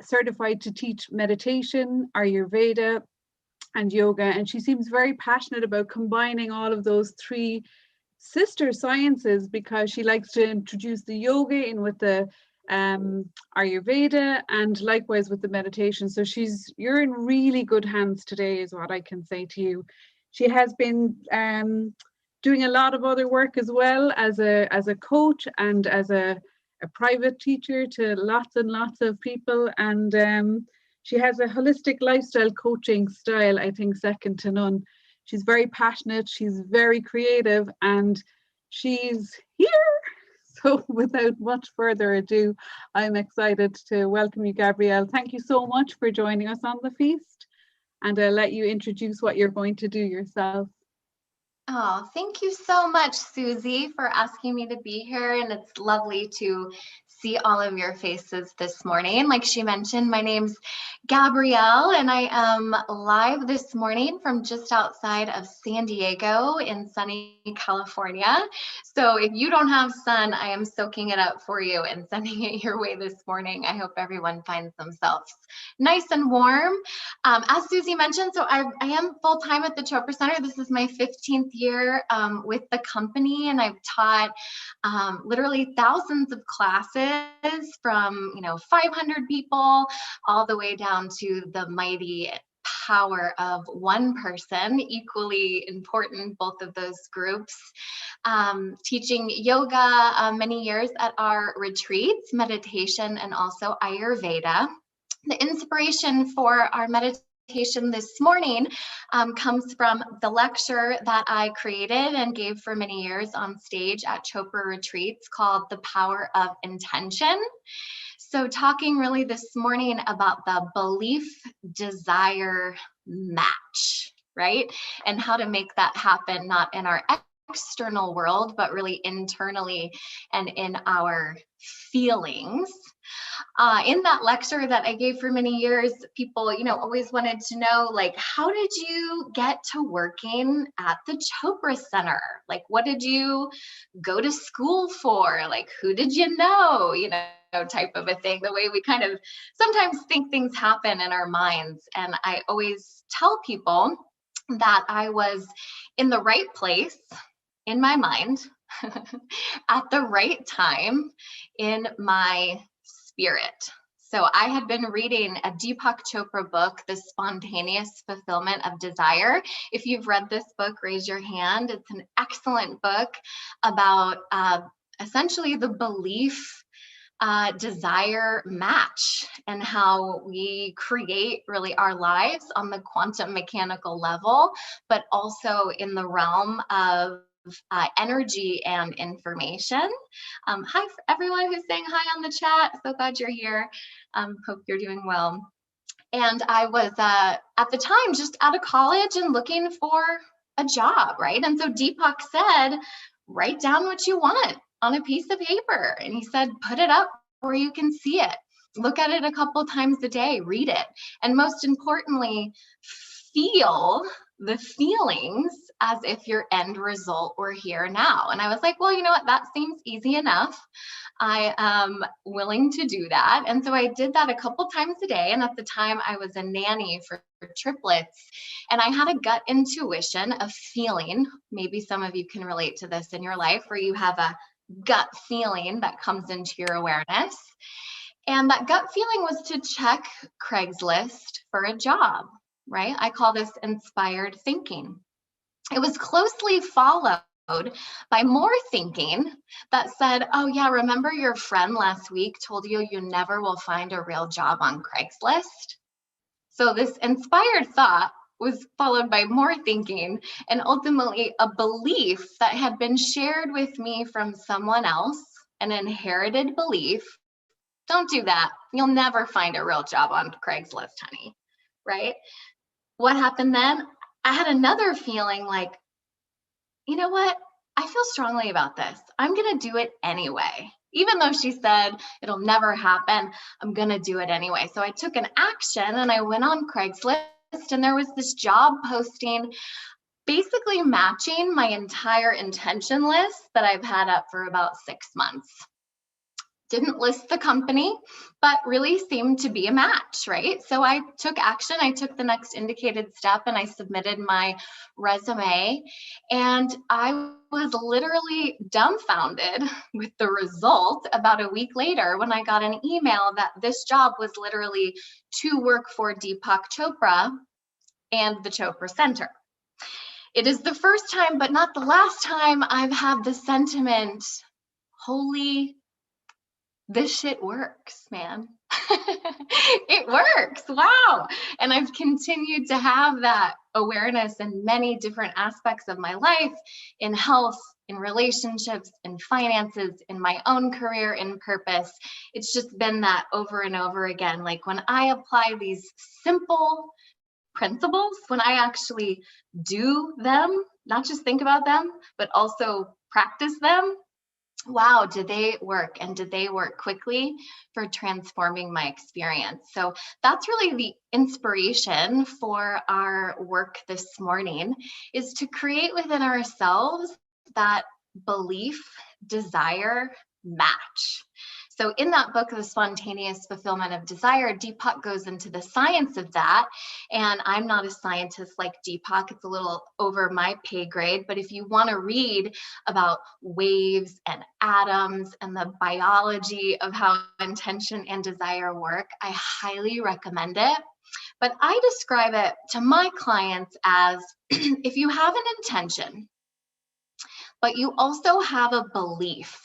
certified to teach meditation, Ayurveda, and yoga. And she seems very passionate about combining all of those three sister sciences, because she likes to introduce the yoga in with the Ayurveda, and likewise with the meditation. So you're in really good hands today, is what I can say to you. She has been doing a lot of other work as well, as a coach and as a private teacher to lots and lots of people. And she has a holistic lifestyle coaching style, I think second to none. She's very passionate, she's very creative, and she's here. So without much further ado, I'm excited to welcome you, Gabrielle. Thank you so much for joining us on the feast. And I'll let you introduce what you're going to do yourself. Oh, thank you so much, Susie, for asking me to be here. And it's lovely to see all of your faces this morning. Like she mentioned, my name's Gabrielle, and I am live this morning from just outside of San Diego in sunny California. So if you don't have sun, I am soaking it up for you and sending it your way this morning. I hope everyone finds themselves nice and warm. As Susie mentioned, so I am full-time at the Chopra Center. This is my 15th year with the company, and I've taught literally thousands of classes from 500 people all the way down to the mighty power of one person. Equally important, both of those groups. Teaching yoga many years at our retreats, meditation, and also Ayurveda. The inspiration for our meditation this morning comes from the lecture that I created and gave for many years on stage at Chopra retreats called The Power of Intention. So talking really this morning about the belief-desire match, right? And how to make that happen, not in our external world, but really internally and in our feelings. In that lecture that I gave for many years, people, always wanted to know, like, how did you get to working at the Chopra Center? Like, what did you go to school for? Like, who did you know? Type of a thing, the way we kind of sometimes think things happen in our minds. And I always tell people that I was in the right place in my mind at the right time in my spirit. So I had been reading a Deepak Chopra book, The Spontaneous Fulfillment of Desire. If you've read this book, raise your hand. It's an excellent book about essentially the belief desire match and how we create really our lives on the quantum mechanical level, but also in the realm of energy and information. Hi, for everyone who's saying hi on the chat. So glad you're here. Hope you're doing well. And I was at the time just out of college and looking for a job, right? And so Deepak said, write down what you want on a piece of paper. And he said, put it up where you can see it. Look at it a couple times a day, read it. And most importantly, feel the feelings as if your end result were here now. And I was like, well, you know what? That seems easy enough. I am willing to do that. And so I did that a couple times a day. And at the time I was a nanny for triplets. And I had a gut intuition of feeling. Maybe some of you can relate to this in your life, where you have a gut feeling that comes into your awareness. And that gut feeling was to check Craigslist for a job, right? I call this inspired thinking. It was closely followed by more thinking that said, oh yeah, remember your friend last week told you you never will find a real job on Craigslist? So this inspired thought was followed by more thinking and ultimately a belief that had been shared with me from someone else, an inherited belief. Don't do that. You'll never find a real job on Craigslist, honey, right? What happened then? I had another feeling like, you know what? I feel strongly about this. I'm going to do it anyway. Even though she said it'll never happen, I'm going to do it anyway. So I took an action and I went on Craigslist, and there was this job posting basically matching my entire intention list that I've had up for about 6 months. Didn't list the company, but really seemed to be a match, right? So I took action. I took the next indicated step and I submitted my resume. And I was literally dumbfounded with the result about a week later when I got an email that this job was literally to work for Deepak Chopra and the Chopra Center. It is the first time, but not the last time, I've had the sentiment, holy, this shit works, man. It works. Wow. And I've continued to have that awareness in many different aspects of my life, in health, in relationships, in finances, in my own career, in purpose. It's just been that over and over again. Like when I apply these simple principles, when I actually do them, not just think about them, but also practice them, wow, did they work, and did they work quickly for transforming my experience? So that's really the inspiration for our work this morning, is to create within ourselves that belief, desire match. So in that book, The Spontaneous Fulfillment of Desire, Deepak goes into the science of that. And I'm not a scientist like Deepak. It's a little over my pay grade. But if you want to read about waves and atoms and the biology of how intention and desire work, I highly recommend it. But I describe it to my clients as if you have an intention, but you also have a belief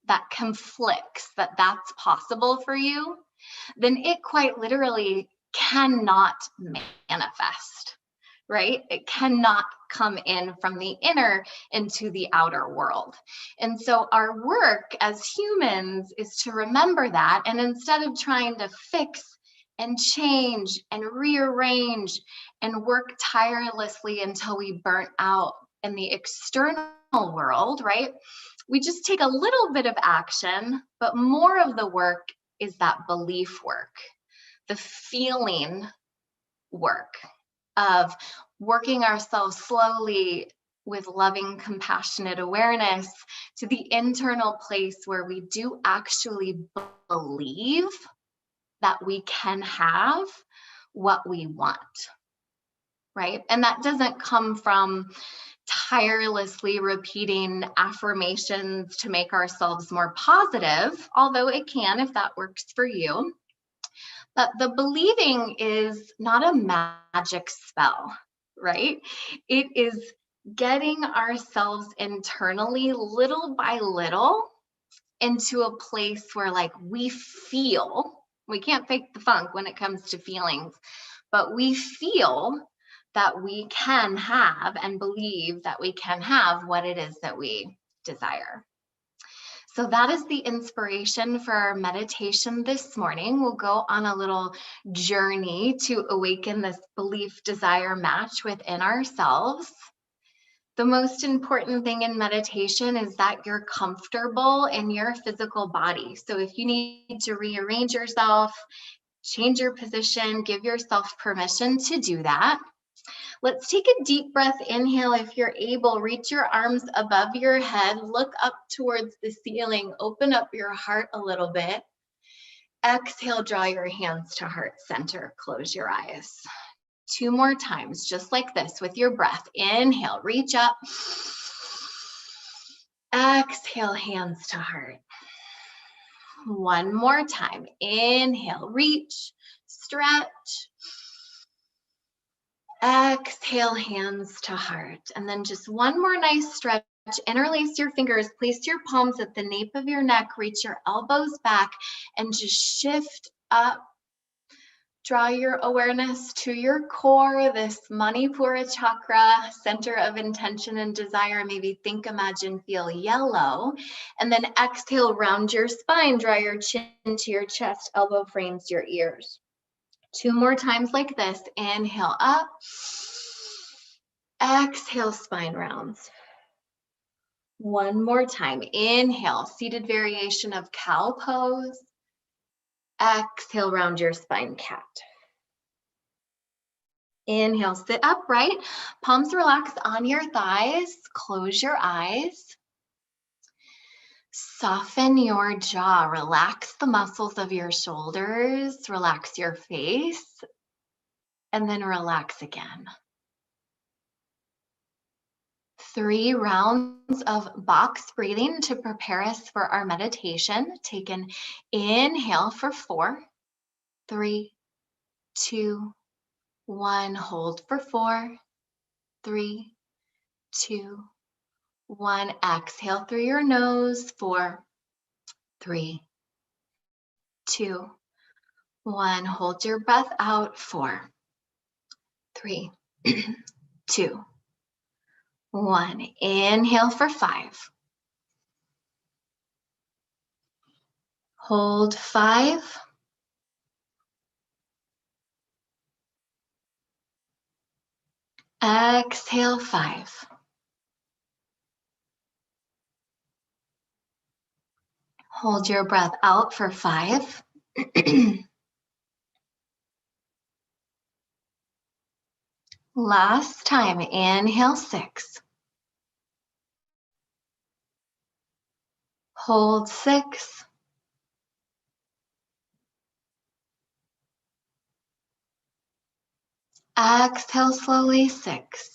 that conflicts that that's possible for you, then it quite literally cannot manifest, right? It cannot come in from the inner into the outer world. And so our work as humans is to remember that. And instead of trying to fix and change and rearrange and work tirelessly until we burn out in the external world, right? We just take a little bit of action, but more of the work is that belief work, the feeling work of working ourselves slowly with loving, compassionate awareness to the internal place where we do actually believe that we can have what we want, right? And that doesn't come from tirelessly repeating affirmations to make ourselves more positive, although it can if that works for you. But the believing is not a magic spell, right? It is getting ourselves internally, little by little, into a place where like we feel, we can't fake the funk when it comes to feelings, but we feel that we can have and believe that we can have what it is that we desire. So that is the inspiration for our meditation this morning. We'll go on a little journey to awaken this belief desire match within ourselves. The most important thing in meditation is that you're comfortable in your physical body. So if you need to rearrange yourself, change your position, give yourself permission to do that. Let's take a deep breath. Inhale if you're able. Reach your arms above your head. Look up towards the ceiling. Open up your heart a little bit. Exhale, draw your hands to heart center. Close your eyes. 2 more times, just like this with your breath. Inhale, reach up. Exhale, hands to heart. 1 more time. Inhale, reach, stretch. Exhale, hands to heart. And then just 1 more nice stretch. Interlace your fingers, place your palms at the nape of your neck, reach your elbows back, and just shift up. Draw your awareness to your core, this Manipura chakra, center of intention and desire. Maybe think, imagine, feel yellow. And then exhale, round your spine, draw your chin to your chest, elbow frames your ears. 2 more times like this. Inhale up. Exhale, spine rounds. 1 more time. Inhale, seated variation of cow pose. Exhale, round your spine, cat. Inhale, sit upright. Palms relax on your thighs. Close your eyes. Soften your jaw, relax the muscles of your shoulders, relax your face, and then relax again. 3 rounds of box breathing to prepare us for our meditation. Take an inhale for 4, 3, 2, 1. Hold for 4, 3, 2, 1. Exhale through your nose. 4, 3, 2, 1. Hold your breath out. 4, 3, 2, 1. Inhale for 5. Hold 5. Exhale 5. Hold your breath out for 5. Last time, inhale 6. Hold 6. Exhale slowly, 6,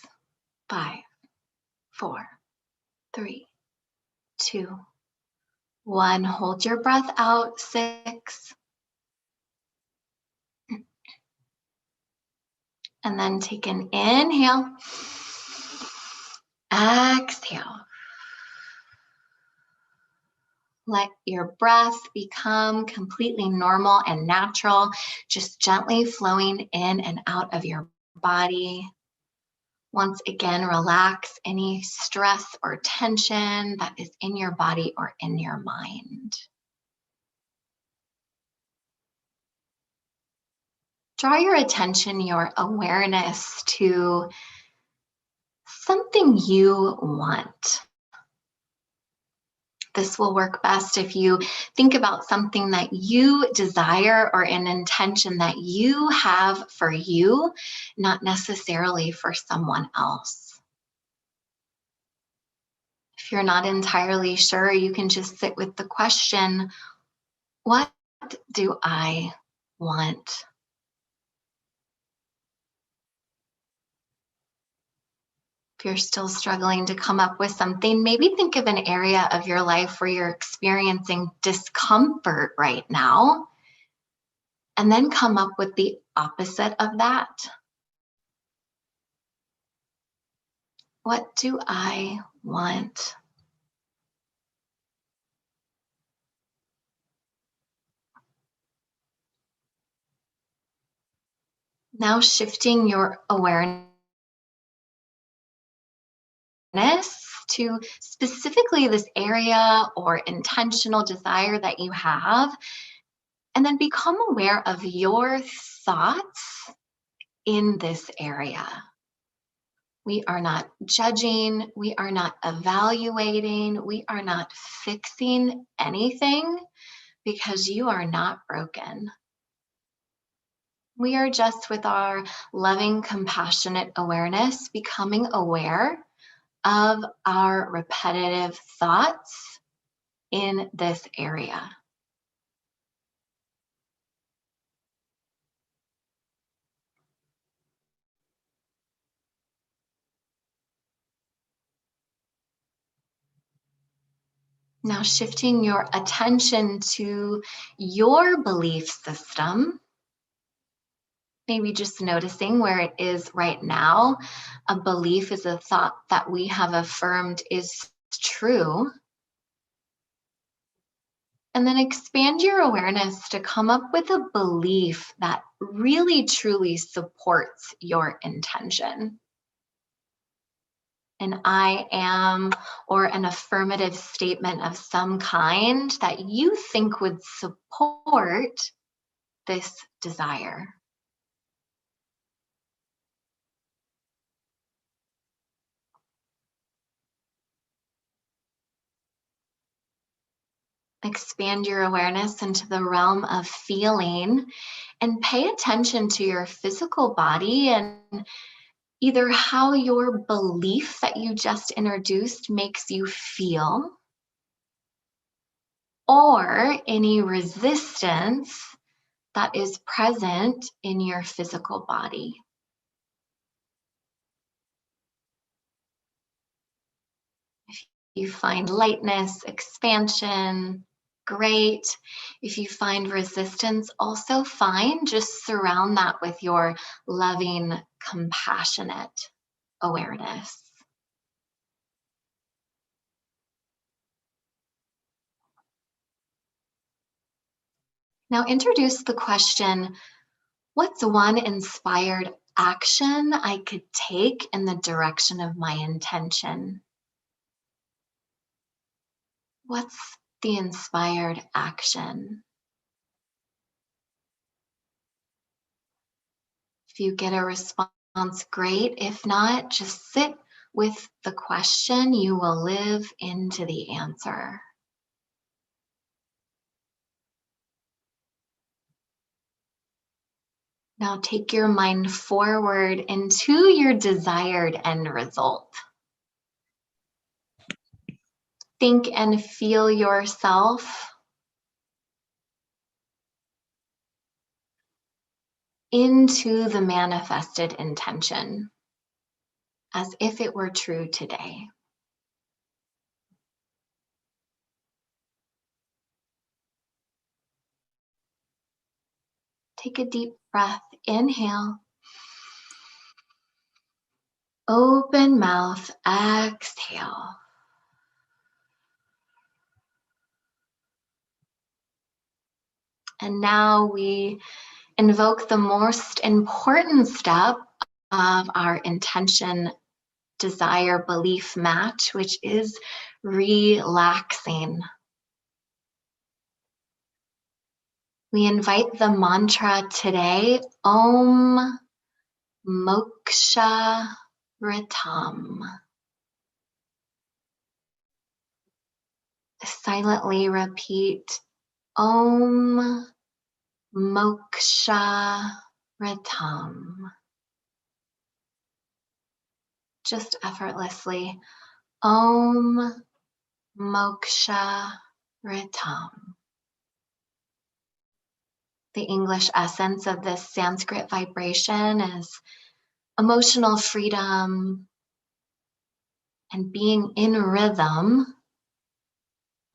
5, 4, 3, 2, 1. Hold your breath out, 6. And then take an inhale. Exhale. Let your breath become completely normal and natural, just gently flowing in and out of your body. Once again, relax any stress or tension that is in your body or in your mind. Draw your attention, your awareness to something you want. This will work best if you think about something that you desire or an intention that you have for you, not necessarily for someone else. If you're not entirely sure, you can just sit with the question, what do I want? If you're still struggling to come up with something, maybe think of an area of your life where you're experiencing discomfort right now, and then come up with the opposite of that. What do I want? Now shifting your awareness to specifically this area or intentional desire that you have, and then become aware of your thoughts in this area. We are not judging, we are not evaluating, we are not fixing anything because you are not broken. We are just with our loving, compassionate awareness, becoming aware of our repetitive thoughts in this area. Now shifting your attention to your belief system, maybe just noticing where it is right now. A belief is a thought that we have affirmed is true. And then expand your awareness to come up with a belief that really truly supports your intention. An I am or an affirmative statement of some kind that you think would support this desire. Expand your awareness into the realm of feeling and pay attention to your physical body and either how your belief that you just introduced makes you feel, or any resistance that is present in your physical body. If you find lightness, expansion, great. If you find resistance, also fine. Just surround that with your loving, compassionate awareness. Now introduce the question, what's one inspired action I could take in the direction of my intention? What's the inspired action? If you get a response, great. If not, just sit with the question. You will live into the answer. Now take your mind forward into your desired end result. Think and feel yourself into the manifested intention as if it were true today. Take a deep breath, inhale. Open mouth, exhale. And now we invoke the most important step of our intention, desire, belief match, which is relaxing. We invite the mantra today, Om Moksha Ritam. Silently repeat Om Moksha Ritam. Just effortlessly. Om Moksha Ritam. The English essence of this Sanskrit vibration is emotional freedom and being in rhythm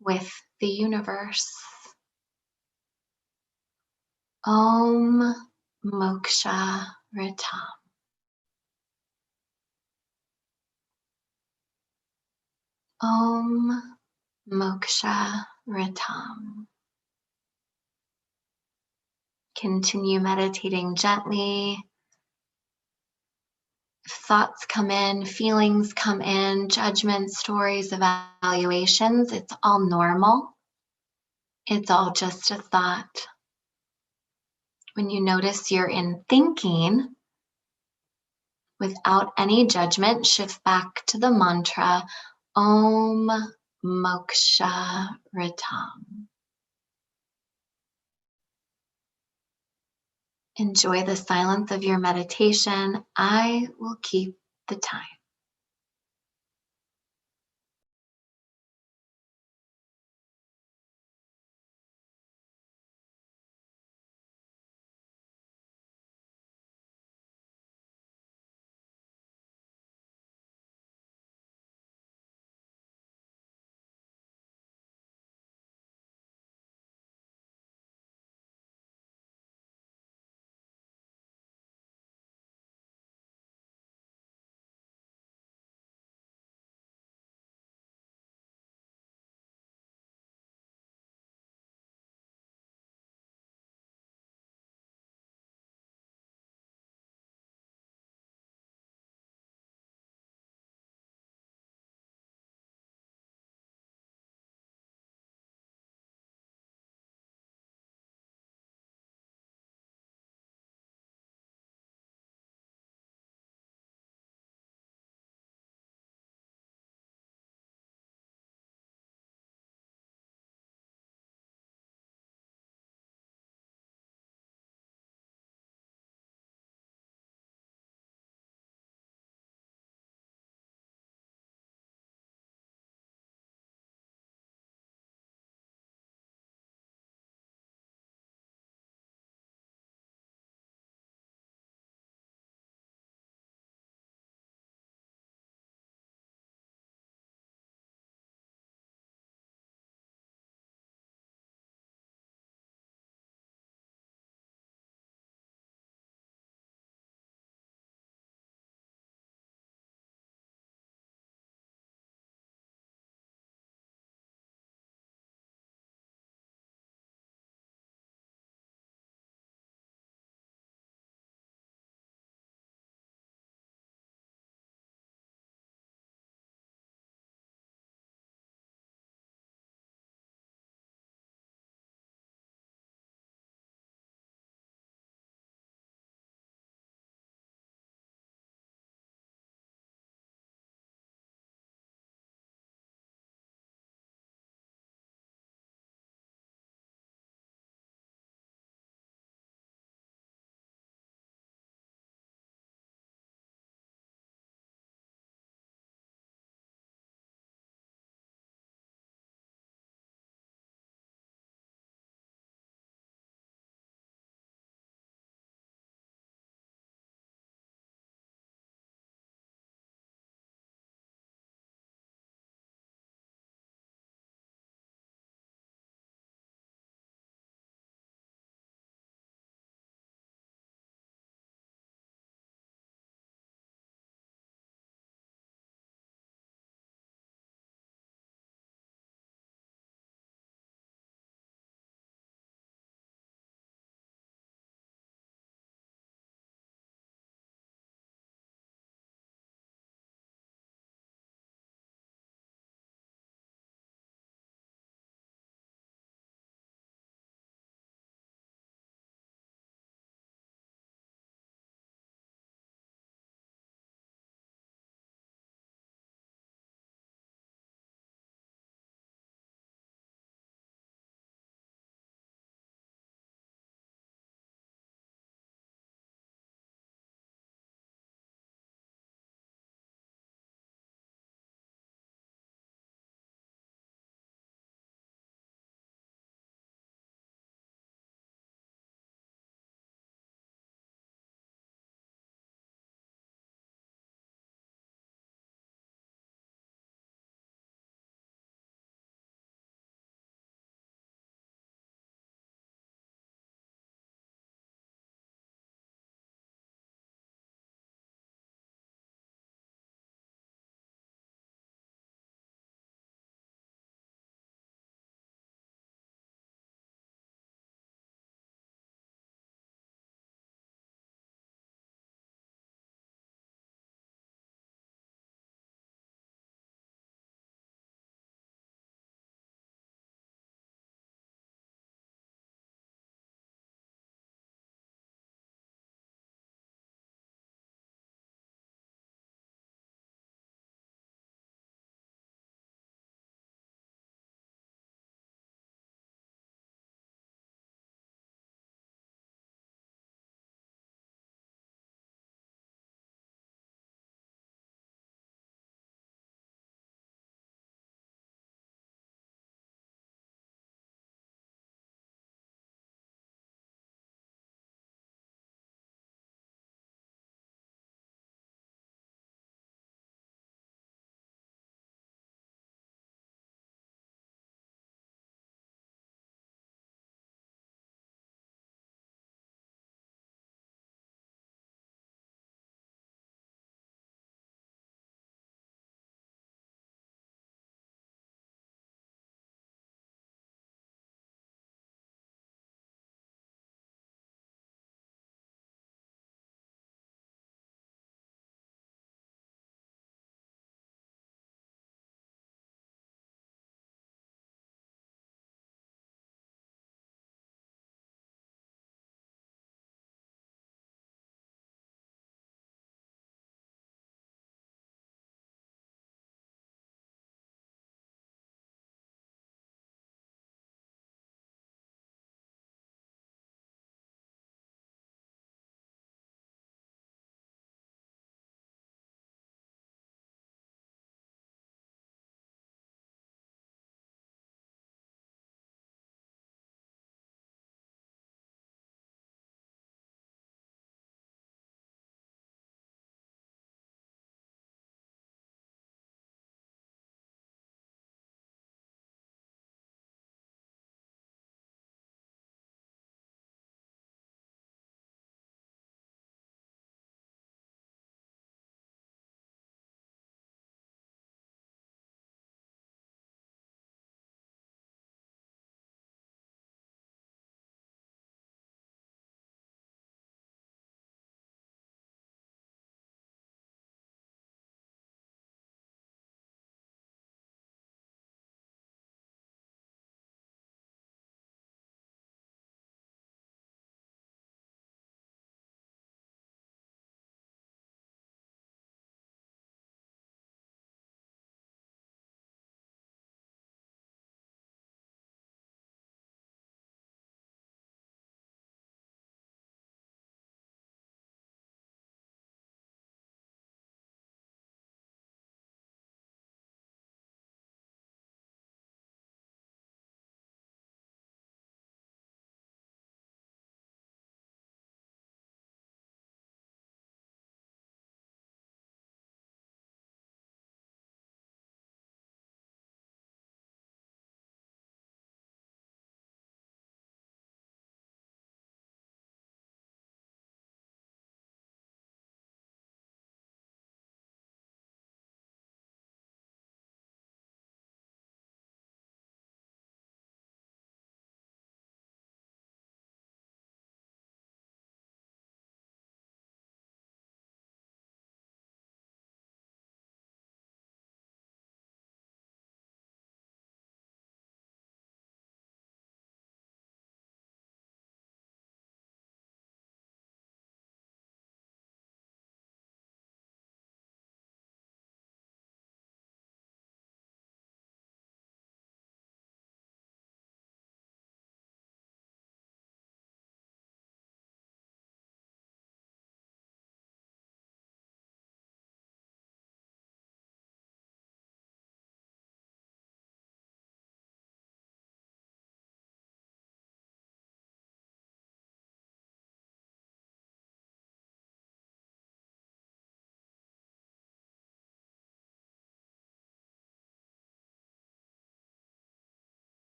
with the universe. Om Moksha Ritam. Om Moksha Ritam. Continue meditating gently. If thoughts come in, feelings come in, judgments, stories, evaluations, it's all normal. It's all just a thought. When you notice you're in thinking, without any judgment, shift back to the mantra, Om Moksha Ritam. Enjoy the silence of your meditation. I will keep the time.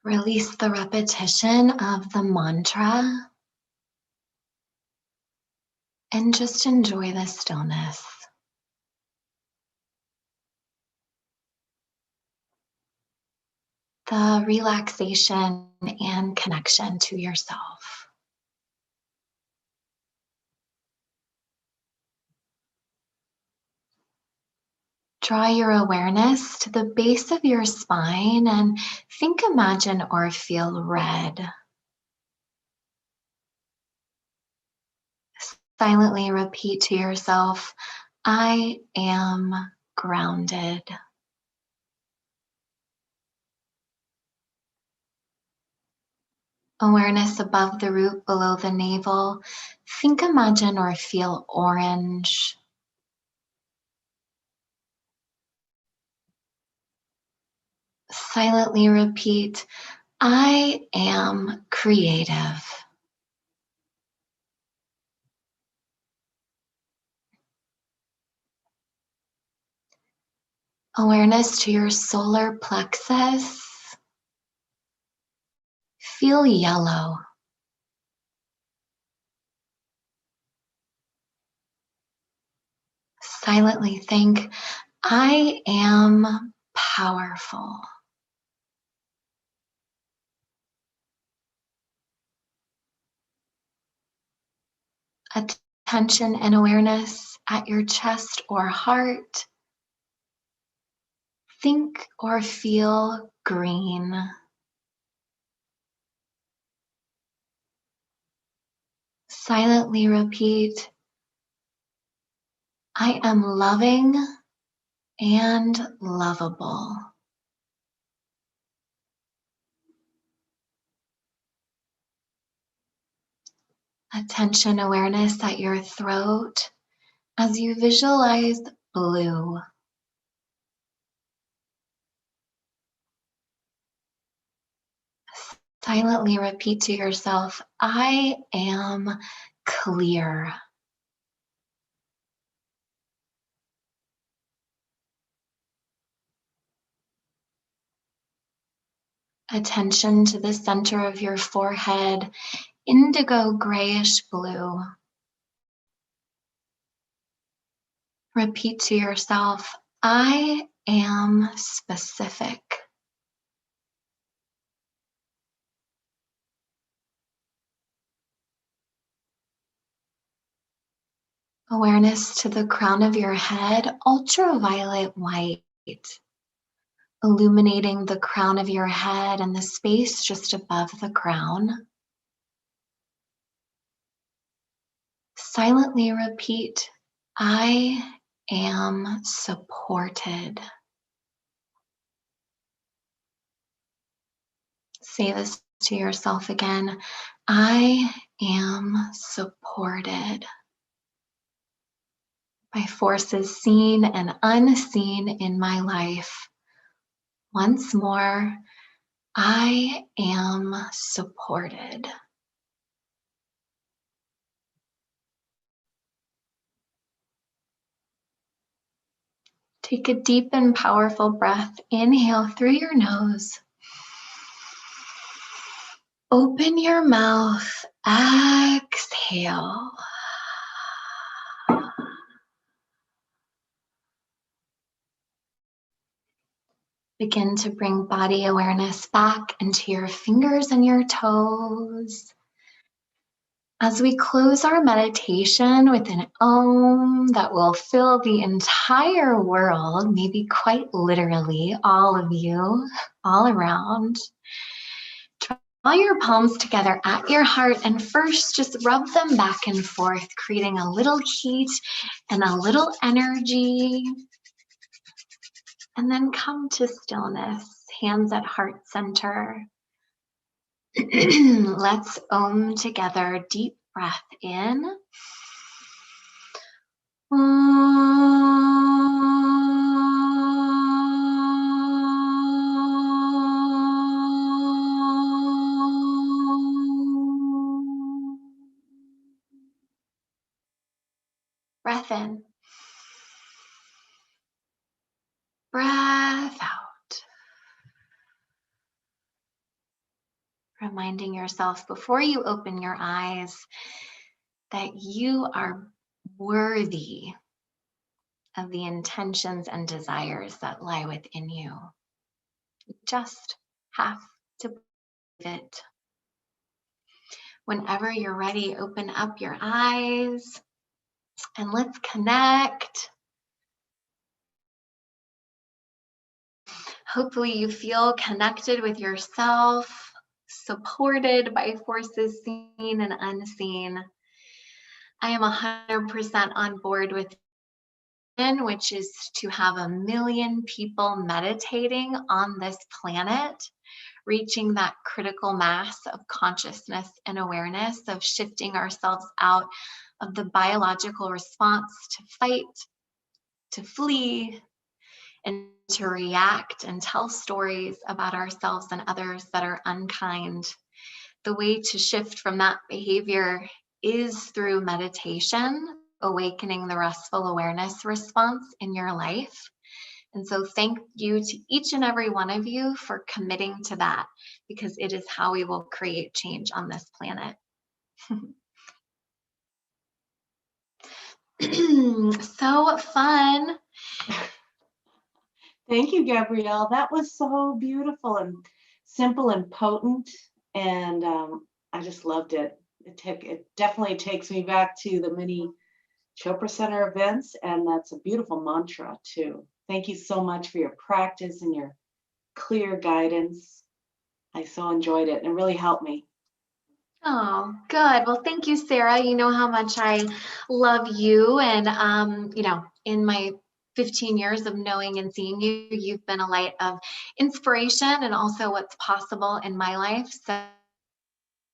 Release the repetition of the mantra and just enjoy the stillness. The relaxation and connection to yourself. Draw your awareness to the base of your spine and think, imagine, or feel red. Silently repeat to yourself, I am grounded. Awareness above the root, below the navel. Think, imagine, or feel orange. Silently repeat, I am creative. Awareness to your solar plexus. Feel yellow. Silently think, I am powerful. Attention and awareness at your chest or heart. Think or feel green. Silently repeat, I am loving and lovable. Attention awareness at your throat as you visualize blue. Silently repeat to yourself, I am clear. Attention to the center of your forehead, indigo grayish blue. Repeat to yourself, I am specific. Awareness to the crown of your head, ultraviolet white, illuminating the crown of your head and the space just above the crown. Silently repeat, I am supported. Say this to yourself again, I am supported by forces seen and unseen in my life. Once more, I am supported. Take a deep and powerful breath. Inhale through your nose. Open your mouth. Exhale. Begin to bring body awareness back into your fingers and your toes. As we close our meditation with an Om that will fill the entire world, maybe quite literally, all of you, all around. Draw your palms together at your heart and first just rub them back and forth, creating a little heat and a little energy. And then come to stillness, hands at heart center. Let's Om together. Deep breath in. Breath in. Breath out. reminding yourself before you open your eyes that you are worthy of the intentions and desires that lie within you. You just have to believe it. Whenever you're ready, open up your eyes and let's connect. Hopefully you feel connected with yourself, supported by forces seen and unseen. I am 100% on board with which is to have 1 million people meditating on this planet, reaching that critical mass of consciousness and awareness, of shifting ourselves out of the biological response to fight, to flee, and to react and tell stories about ourselves and others that are unkind. The way to shift from that behavior is through meditation, awakening the restful awareness response in your life. And so thank you to each and every one of you for committing to that, because it is how we will create change on this planet. So fun. Thank you, Gabrielle. That was so beautiful and simple and potent. And I just loved it. It definitely takes me back to the mini Chopra Center events. And that's a beautiful mantra too. Thank you so much for your practice and your clear guidance. I so enjoyed it and it really helped me. Oh, good. Well, thank you, Sarah. You know how much I love you. And, in my 15 years of knowing and seeing you, you've been a light of inspiration and also what's possible in my life. So I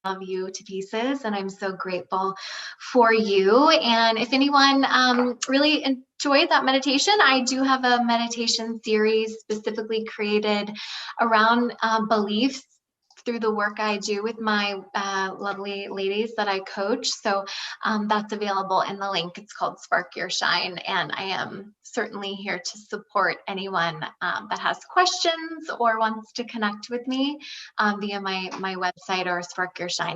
love you to pieces, and I'm so grateful for you. And if anyone really enjoyed that meditation, I do have a meditation series specifically created around beliefs through the work I do with my lovely ladies that I coach. So that's available in the link. It's called Spark Your Shine. And I am certainly here to support anyone that has questions or wants to connect with me via my website or Spark Your Shine